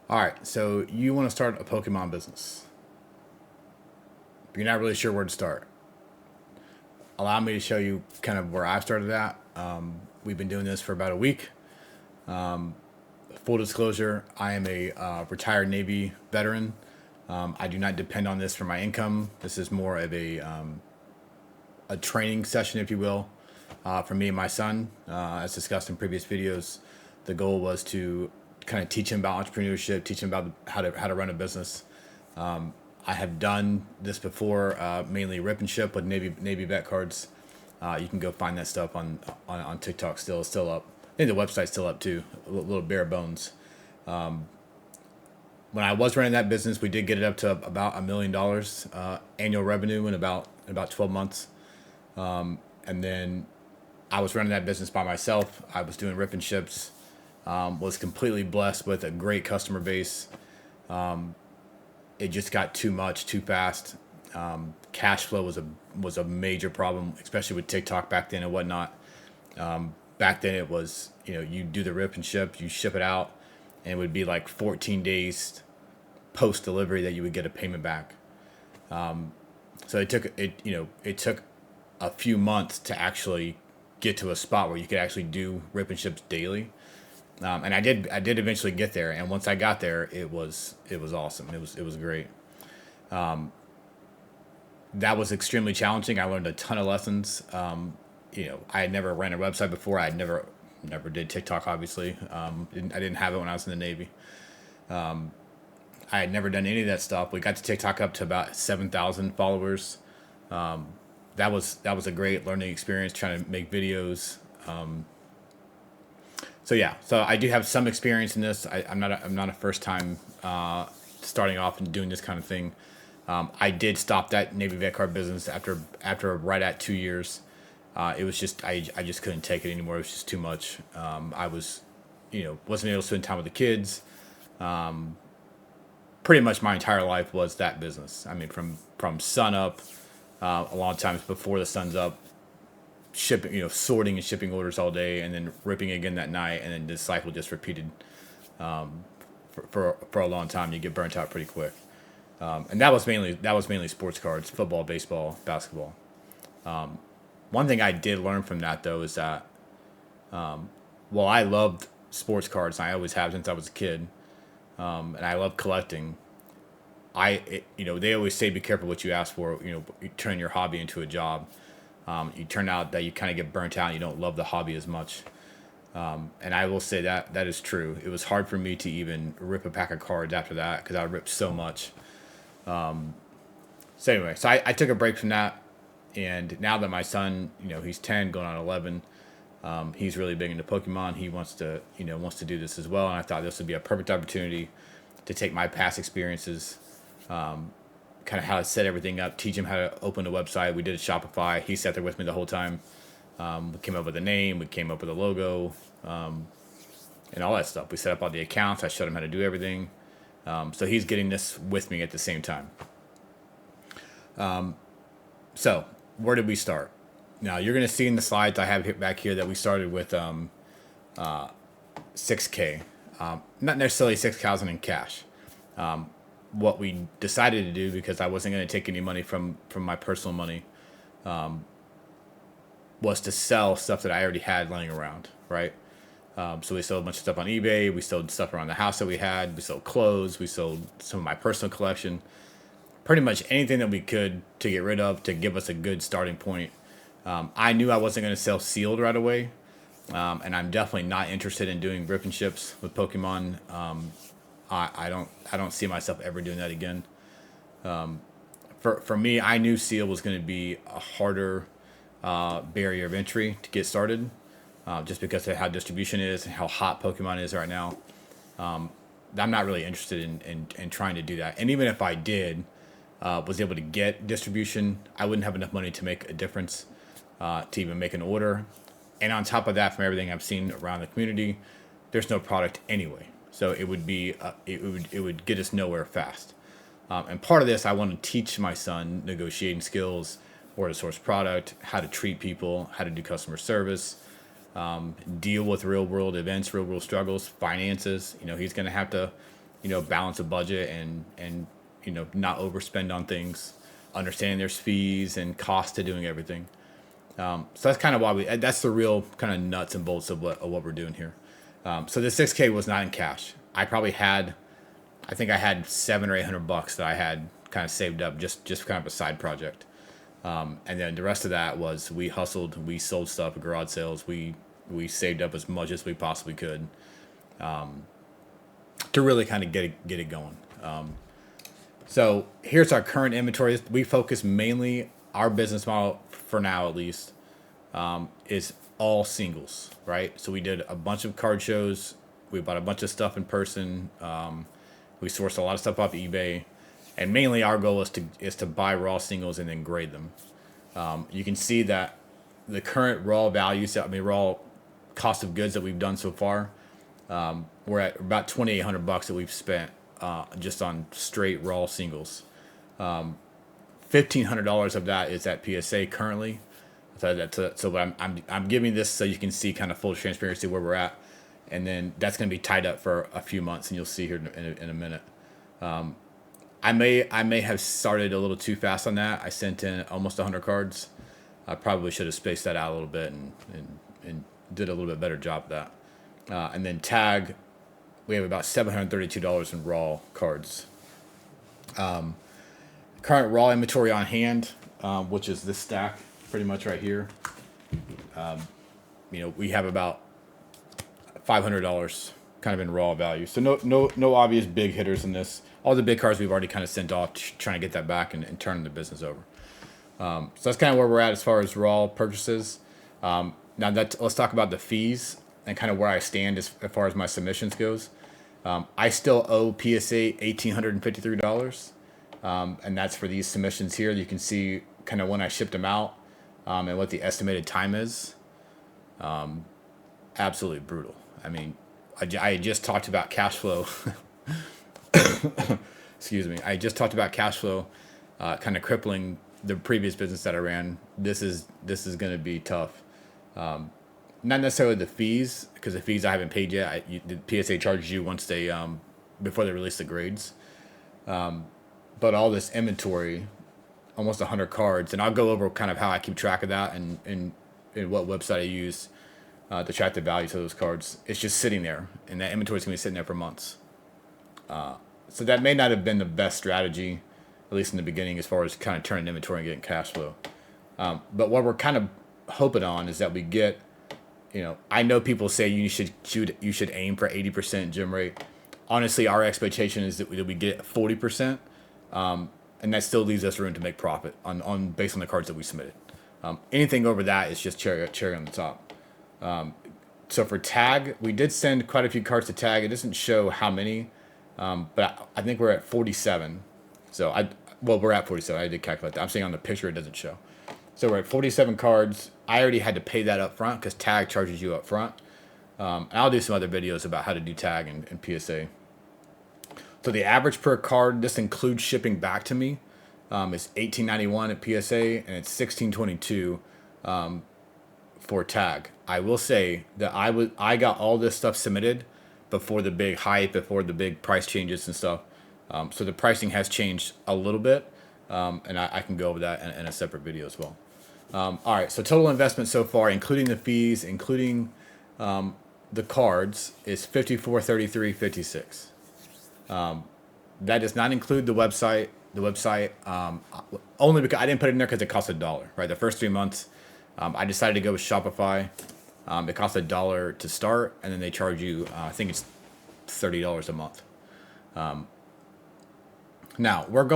All right, so you want to start a Pokemon business. You're not really sure where to start. Allow me to show you kind of where I've started at. We've been doing this for about a week. Full disclosure, I am a retired Navy veteran. I do not depend on this for my income. This is more of a training session, if you will, for me and my son. As discussed in previous videos, the goal was to kind of teach him about entrepreneurship, teach him about how to run a business. I have done this before, mainly rip and ship with Navy vet cards. You can go find that stuff on TikTok. Still up. I think the website's still up too. A little bare bones. When I was running that business, we did get it up to about $1 million annual revenue in about 12 months. And then I was running that business by myself. I was doing rip and ships. Was completely blessed with a great customer base. It just got too much too fast. Cash flow was a major problem, especially with TikTok back then and whatnot. Back then it was, you do the rip and ship, you ship it out, and it would be like 14 days post delivery that you would get a payment back. So it took a few months to actually get to a spot where you could actually do rip and ships daily. And I did eventually get there, and once I got there, it was awesome. It was great. That was extremely challenging. I learned a ton of lessons. I had never ran a website before. I had never did TikTok. Obviously, I didn't have it when I was in the Navy. I had never done any of that stuff. We got to TikTok up to about 7,000 followers. That was a great learning experience trying to make videos. So yeah, so I do have some experience in this. I'm not a first time starting off and doing this kind of thing. I did stop that Navy vet card business after right at 2 years. It was just I just couldn't take it anymore. It was just too much. I was, wasn't able to spend time with the kids. Pretty much my entire life was that business. I mean, from sun up, a lot of times before the sun's up, shipping, sorting and shipping orders all day, and then ripping again that night, and then the cycle just repeated for a long time. You get burnt out pretty quick. And that was mainly sports cards: football, baseball, basketball. One thing I did learn from that though is that while I loved sports cards, and I always have since I was a kid, and I love collecting. They always say be careful what you ask for. You turn your hobby into a job. You turn out that you kind of get burnt out. And you don't love the hobby as much. And I will say that is true. It was hard for me to even rip a pack of cards after that because I ripped so much. So anyway, so I took a break from that, and now that my son, he's 10, going on 11, he's really big into Pokemon. He wants to do this as well, and I thought this would be a perfect opportunity to take my past experiences, kind of how to set everything up, teach him how to open a website. We did a Shopify. He sat there with me the whole time. We came up with a name. We came up with a logo, and all that stuff. We set up all the accounts. I showed him how to do everything. So he's getting this with me at the same time. So where did we start? Now you're going to see in the slides I have back here that we started with 6K, not necessarily 6,000 in cash. What we decided to do, because I wasn't going to take any money from my personal money, was to sell stuff that I already had laying around, right? So we sold a bunch of stuff on eBay. We sold stuff around the house that we had. We sold clothes. We sold some of my personal collection. Pretty much anything that we could to get rid of to give us a good starting point. I knew I wasn't going to sell sealed right away, and I'm definitely not interested in doing rip and ships with Pokemon. I don't see myself ever doing that again. For me, I knew seal was going to be a harder barrier of entry to get started, just because of how distribution is and how hot Pokemon is right now. I'm not really interested in trying to do that. And even if I did, was able to get distribution, I wouldn't have enough money to make a difference, to even make an order. And on top of that, from everything I've seen around the community, there's no product anyway. So it would get us nowhere fast. And part of this, I want to teach my son negotiating skills, where to source product, how to treat people, how to do customer service, deal with real world events, real world struggles, finances. He's going to have to balance a budget and not overspend on things, understanding there's fees and cost to doing everything. So that's kind of why that's the real kind of nuts and bolts of what we're doing here. So the 6K was not in cash. I think I had $700 or $800 that I had kind of saved up, just kind of a side project. And then the rest of that was we hustled, we sold stuff at garage sales. We saved up as much as we possibly could to really kind of get it going. So here's our current inventory. We focus mainly, our business model for now at least, is all singles, right? So we did a bunch of card shows. We bought a bunch of stuff in person. We sourced a lot of stuff off eBay, and mainly our goal is to buy raw singles and then grade them. You can see that the current raw values, raw cost of goods that we've done so far, we're at about $2,800 that we've spent just on straight raw singles. $1,500 of that is at PSA currently. So I'm giving this so you can see kind of full transparency where we're at, and then that's going to be tied up for a few months, and you'll see here in a minute. I may have started a little too fast on that. I sent in almost 100 cards. I probably should have spaced that out a little bit and did a little bit better job of that. And then tag, we have about $732 in raw cards. Current raw inventory on hand, which is this stack pretty much right here. We have about $500 kind of in raw value. So no obvious big hitters in this. All the big cards we've already kind of sent off, trying to get that back and turn the business over. So that's kind of where we're at as far as raw purchases. Now let's talk about the fees and kind of where I stand as far as my submissions goes. I still owe PSA $1,853, and that's for these submissions here. You can see kind of when I shipped them out and what the estimated time is. Absolutely brutal. I just talked about cash flow. Excuse me. I just talked about cash flow kind of crippling the previous business that I ran. This is going to be tough. Not necessarily the fees, because the fees I haven't paid yet. The PSA charges you once they before they release the grades. But all this inventory, almost 100 cards, and I'll go over kind of how I keep track of that and what website I use to track the values of those cards. It's just sitting there, and that inventory is going to be sitting there for months. So that may not have been the best strategy, at least in the beginning, as far as kind of turning inventory and getting cash flow. But what we're kind of hoping on is that we get, I know people say you should aim for 80% gem rate. Honestly, our expectation is that we get 40%, and that still leaves us room to make profit on based on the cards that we submitted. Anything over that is just cherry on the top. So for tag, we did send quite a few cards to tag. It doesn't show how many, but I think we're at 47. So we're at 47. I did calculate that. I'm saying on the picture it doesn't show. So we're at 47 cards. I already had to pay that up front because tag charges you up front. And I'll do some other videos about how to do tag and PSA. So the average per card, this includes shipping back to me, is $18.91 at PSA, and it's $16.22 for tag. I will say that I got all this stuff submitted before the big hype, before the big price changes and stuff. So the pricing has changed a little bit, and I can go over that in a separate video as well. All right, so total investment so far, including the fees, including the cards, is $54.33.56. That does not include the website. The website, only because I didn't put it in there because it costs $1, right? The first 3 months, I decided to go with Shopify. It costs $1 to start, and then they charge you, I think it's $30 a month. Now we're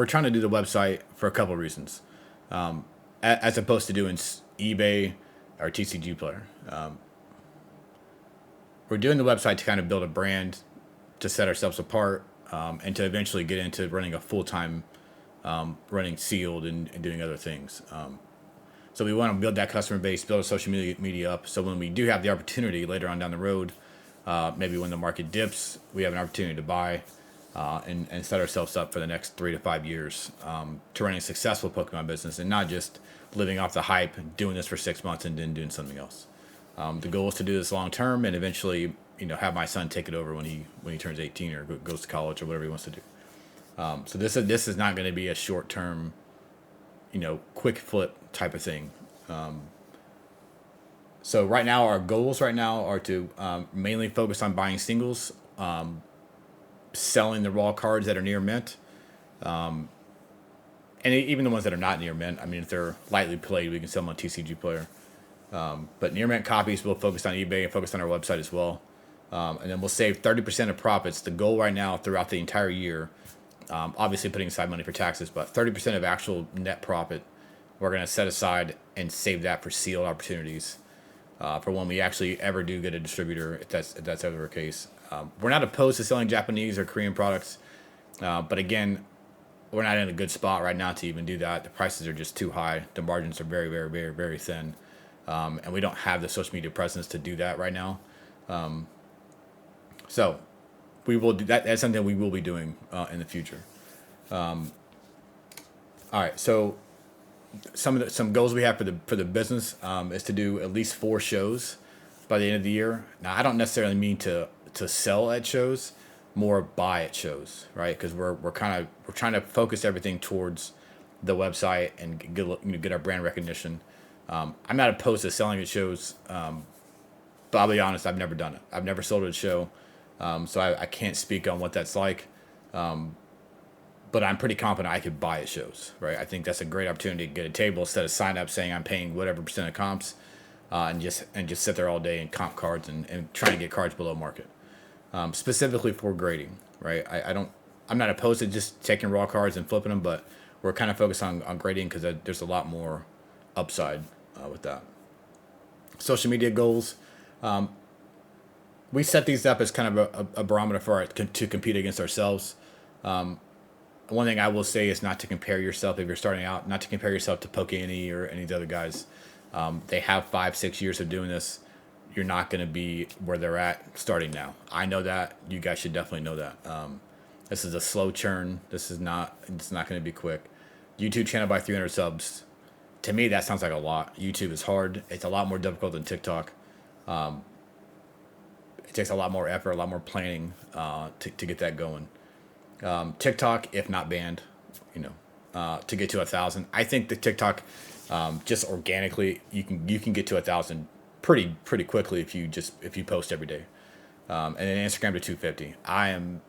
trying to do the website for a couple of reasons, as opposed to doing eBay or TCG Player. We're doing the website to kind of build a brand, to set ourselves apart, and to eventually get into running a full-time, running sealed and doing other things. So we want to build that customer base, build a social media up, so when we do have the opportunity later on down the road, maybe when the market dips, we have an opportunity to buy and set ourselves up for the next 3 to 5 years to running a successful Pokemon business, and not just living off the hype, doing this for 6 months and then doing something else. The goal is to do this long term and eventually, have my son take it over when he turns 18 or goes to college or whatever he wants to do. So this is not going to be a short term, quick flip type of thing. So right now, our goals right now are to mainly focus on buying singles, selling the raw cards that are near mint, and even the ones that are not near mint. I mean, if they're lightly played, we can sell them on TCG Player. But near mint copies, we'll focus on eBay and focus on our website as well. And then we'll save 30% of profits. The goal right now throughout the entire year, obviously putting aside money for taxes, but 30% of actual net profit, we're going to set aside and save that for sealed opportunities. For when we actually ever do get a distributor, if that's ever the case. We're not opposed to selling Japanese or Korean products, but again, we're not in a good spot right now to even do that. The prices are just too high. The margins are very, very, very, very thin, and we don't have the social media presence to do that right now. So we will do that. That's something we will be doing in the future. All right, so some goals we have for the business is to do at least 4 shows by the end of the year. Now, I don't necessarily mean to sell at shows, more buy at shows, right? Because we're trying to focus everything towards the website and get our brand recognition. I'm not opposed to selling at shows, but I'll be honest, I've never done it. I've never sold at a show, so I can't speak on what that's like. But I'm pretty confident I could buy at shows, right? I think that's a great opportunity to get a table instead of sign up saying I'm paying whatever percent of comps, and just sit there all day and comp cards and trying to get cards below market, specifically for grading, right? I'm not opposed to just taking raw cards and flipping them, but we're kind of focused on grading because there's a lot more upside with that. Social media goals. We set these up as kind of a barometer for to compete against ourselves. One thing I will say is not to compare yourself if you're starting out, not to compare yourself to Poke-Any or any of the other guys. They have 5-6 years of doing this. You're not going to be where they're at starting now. I know that. You guys should definitely know that. This is a slow churn. It's not going to be quick. YouTube channel by 300 subs. To me, that sounds like a lot. YouTube is hard. It's a lot more difficult than TikTok. It takes a lot more effort, a lot more planning to get that going. TikTok, if not banned, to get to 1,000. I think the TikTok, just organically, you can get to 1,000 pretty quickly if you post every day, and then Instagram to 250. I am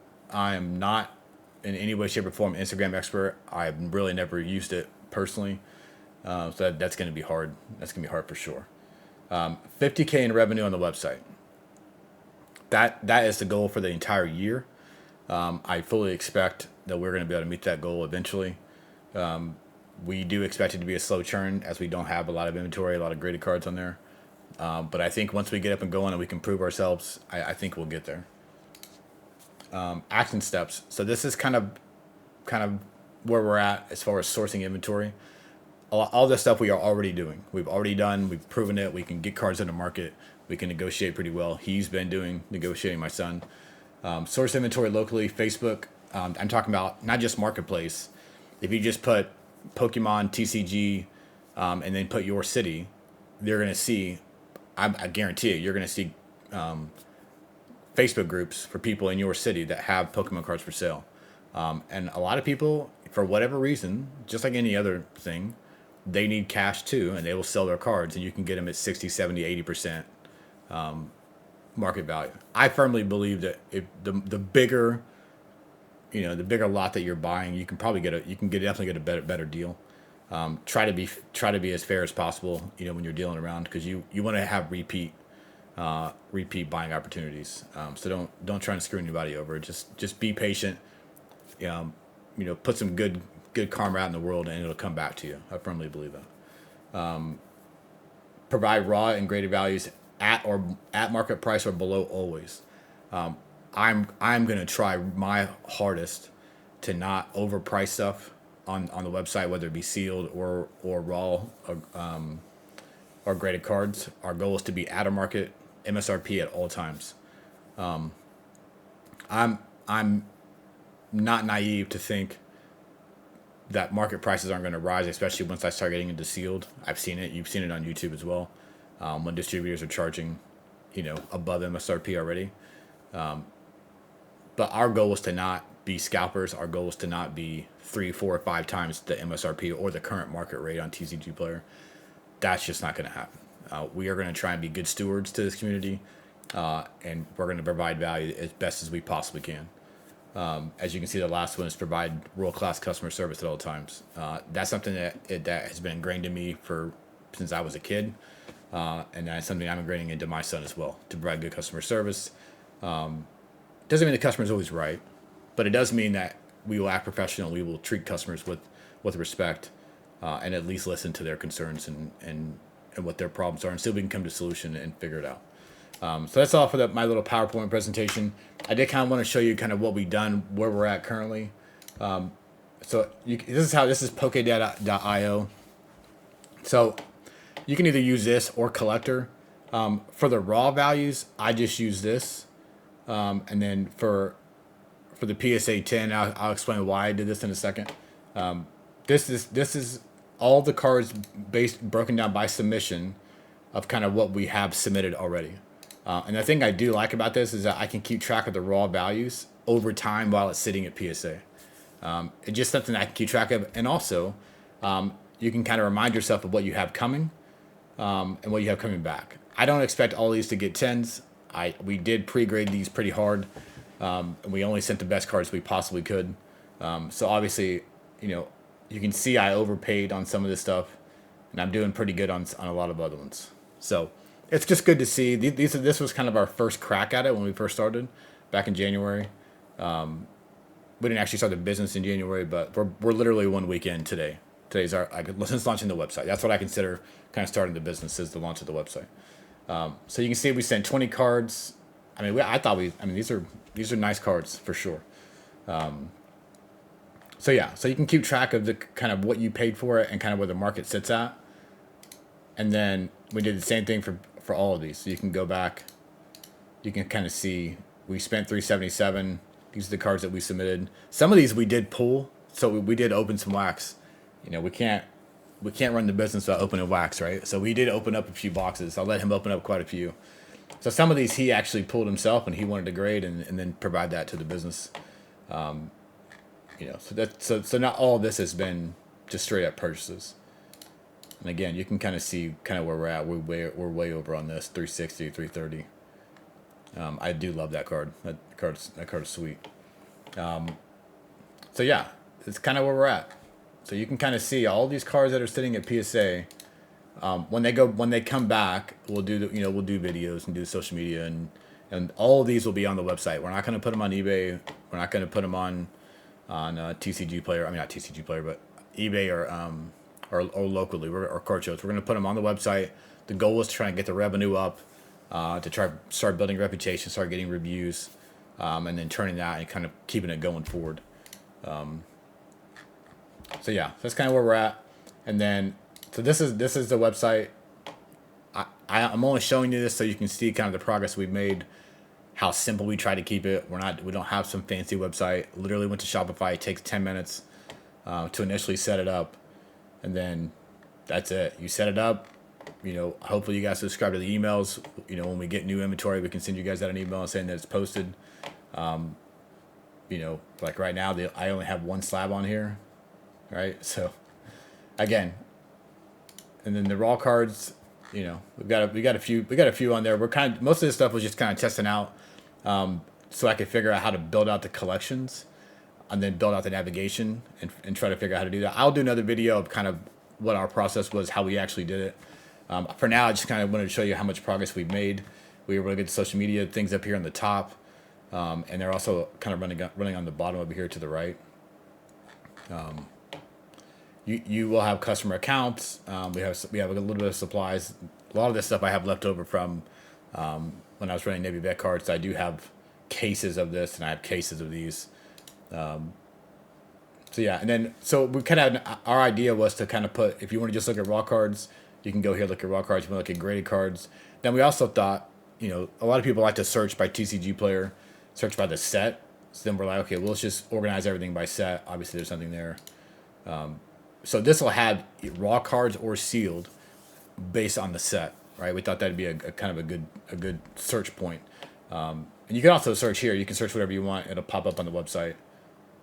not in any way, shape, or form an Instagram expert. I've really never used it personally, so that's going to be hard. That's going to be hard for sure. 50K in revenue on the website. That is the goal for the entire year. I fully expect that we're going to be able to meet that goal eventually. We do expect it to be a slow churn as we don't have a lot of inventory, a lot of graded cards on there. But I think once we get up and going and we can prove ourselves, I think we'll get there. Action steps. So this is kind of where we're at as far as sourcing inventory. All this stuff we are already doing. We've already done. We've proven it. We can get cards in the market. We can negotiate pretty well. He's been negotiating, my son. Source inventory locally, Facebook. I'm talking about not just Marketplace. If you just put Pokemon TCG and then put your city, they're going to see, I guarantee you're going to see Facebook groups for people in your city that have Pokemon cards for sale. And a lot of people, for whatever reason, just like any other thing, they need cash too, and they will sell their cards, and you can get them at 60, 70, 80% market value. I firmly believe that if the bigger, the bigger lot that you're buying, you can definitely get a better deal. Try to be as fair as possible, when you're dealing around, because you want to have repeat buying opportunities. So don't try and screw anybody over. Just be patient. Put some good karma out in the world, and it'll come back to you. I firmly believe that. Provide raw and graded values at market price or below always. I'm gonna try my hardest to not overprice stuff on the website, whether it be sealed or raw or graded cards. Our goal is to be at a market MSRP at all times. I'm not naive to think that market prices aren't going to rise, especially once I start getting into sealed. I've seen it. You've seen it on YouTube as well. When distributors are charging above MSRP already. But our goal was to not be scalpers. Our goal was to not be 3, 4, or 5 times the MSRP or the current market rate on TCG Player. That's just not going to happen. We are going to try and be good stewards to this community, and we're going to provide value as best as we possibly can. As you can see, the last one is provide world-class customer service at all times. That's something that has been ingrained in me since I was a kid, and that's something I'm ingraining into my son as well, to provide good customer service. Doesn't mean the customer is always right, but it does mean that we will act professional. We will treat customers with respect, and at least listen to their concerns and what their problems are, and see if we can come to a solution and figure it out. So that's all for my little PowerPoint presentation. I did kind of want to show you kind of what we've done, where we're at currently. This is Pokedata.io. So you can either use this or Collector. For the raw values, I just use this. And then for the PSA 10, I'll explain why I did this in a second. This is all the cards broken down by submission of kind of what we have submitted already. And the thing I do like about this is that I can keep track of the raw values over time while it's sitting at PSA. It's just something I can keep track of. And also, you can kind of remind yourself of what you have coming and what you have coming back. I don't expect all these to get 10s. We did pre-grade these pretty hard. And we only sent the best cards we possibly could. So obviously, you can see I overpaid on some of this stuff, and I'm doing pretty good on a lot of other ones. So it's just good to see. This was kind of our first crack at it when we first started back in January. We didn't actually start the business in January, but we're literally 1 week in today. Today's since launching the website. That's what I consider kind of starting the business, is the launch of the website. So you can see we sent 20 cards. I mean, these are nice cards for sure. So you can keep track of the kind of what you paid for it and kind of where the market sits at. And then we did the same thing for all of these. So you can go back, you can kind of see we spent $377. These are the cards that we submitted. Some of these we did pull, so we did open some wax. We can't run the business without opening wax, right? So we did open up a few boxes. I'll let him open up quite a few. So some of these he actually pulled himself, and he wanted to grade and then provide that to the business. So not all of this has been just straight up purchases. And again, you can kind of see kind of where we're at. We're way over on this, 360, 330. I do love that card. That card's sweet. It's kind of where we're at. So you can kind of see all these cards that are sitting at PSA. When they come back, we'll do videos and do social media, and all of these will be on the website. We're not going to put them on eBay. We're not going to put them on TCG Player. I mean, not TCG Player, but eBay or locally or card shows. We're going to put them on the website. The goal is to try and get the revenue up, to start building reputation, start getting reviews, and then turning that and kind of keeping it going forward. That's kind of where we're at. And then, so this is the website. I'm only showing you this so you can see kind of the progress we've made, how simple we try to keep it. We don't have some fancy website. Literally went to Shopify. It takes 10 minutes to initially set it up, and then that's it. You set it up. Hopefully you guys subscribe to the emails. When we get new inventory, we can send you guys out an email saying that it's posted. Like right now, I only have 1 slab on here, right? So, again, and then the raw cards, we got a few on there. Most of this stuff was just kind of testing out, so I could figure out how to build out the collections, and then build out the navigation and try to figure out how to do that. I'll do another video of kind of what our process was, how we actually did it. For now, I just kind of wanted to show you how much progress we've made. We were able to get the social media things up here on the top, and they're also kind of running on the bottom over here to the right. You will have customer accounts. We have a little bit of supplies. A lot of this stuff I have left over from when I was running Navy Vet cards. I do have cases of this, and I have cases of these. And then we kind of, our idea was to kind of put, if you want to just look at raw cards, you can go here, look at raw cards. You want to look at graded cards. Then we also thought, a lot of people like to search by TCG Player, search by the set. So then we're like, okay, well, let's just organize everything by set. Obviously, there's something there. So this will have raw cards or sealed based on the set, right? We thought that'd be a kind of a good search point. And you can also search here. You can search whatever you want. It'll pop up on the website.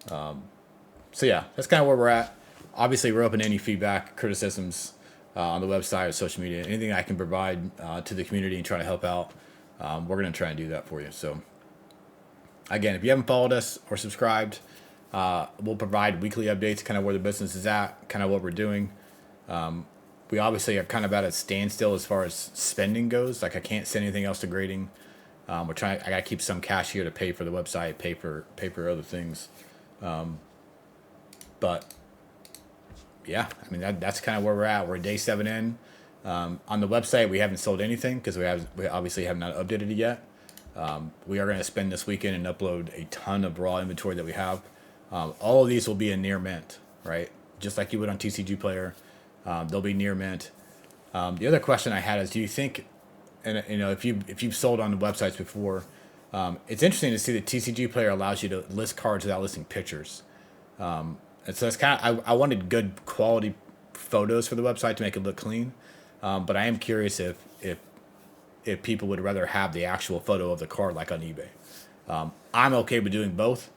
So yeah, that's kind of where we're at. Obviously, we're open to any feedback, criticisms on the website or social media. Anything I can provide to the community and try to help out, we're going to try and do that for you. So again, if you haven't followed us or subscribed, we'll provide weekly updates, kind of where the business is at, kind of what we're doing. We obviously are kind of at a standstill as far as spending goes. Like I can't send anything else to grading. We're trying. I got to keep some cash here to pay for the website, pay for other things. But yeah, I mean that's kind of where we're at. We're day 7 in. On the website, we haven't sold anything because we obviously have not updated it yet. We are going to spend this weekend and upload a ton of raw inventory that we have. All of these will be in near mint, right? Just like you would on TCG Player. They'll be near mint. The other question I had is, do you think, and if you've sold on the websites before, it's interesting to see that TCG Player allows you to list cards without listing pictures. And so it's kind of I wanted good quality photos for the website to make it look clean. But I am curious if people would rather have the actual photo of the card like on eBay. I'm okay with doing both.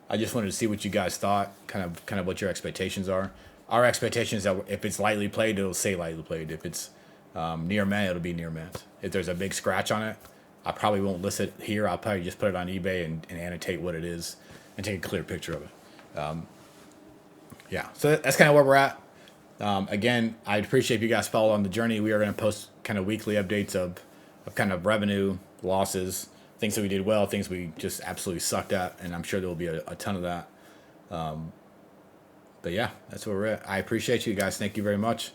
I just wanted to see what you guys thought, kind of what your expectations are. Our expectation is that if it's lightly played, it'll say lightly played. If it's near mint, it'll be near mint. If there's a big scratch on it, I probably won't list it here. I'll probably just put it on eBay and annotate what it is and take a clear picture of it. Yeah, so that's kind of where we're at. Again, I'd appreciate if you guys follow on the journey. We are going to post kind of weekly updates of kind of revenue, losses, things that we did well, things we just absolutely sucked at, and I'm sure there will be a ton of that. But yeah, that's where we're at. I appreciate you guys. Thank you very much.